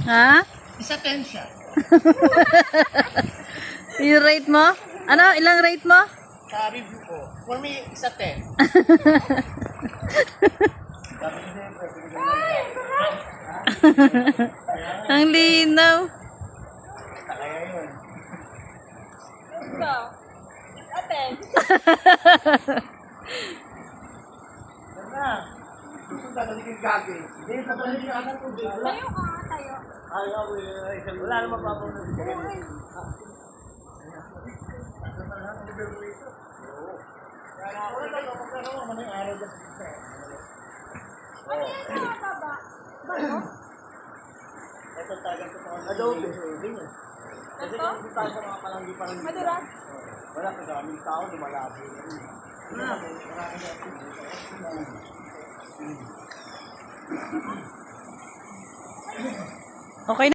Ha? Isa 10 siya. Yung rate mo? Ano? Ilang rate mo? Sa review ko. For me, isa 10. Ang linaw. Kaya yun. Ikaw? Aten. Yan na. Susunod na yung gagawin. Hindi, papalit yung anak ko. Tayo ka, tayo. Ayaw, wala naman papalit. Ano yan sa baba? Bago? Ito talagang totoo na Adobe. Kasi kung hindi tayo sa mga palanggi parang Madulas? wala ka daming tao, lumalabo. Okay na.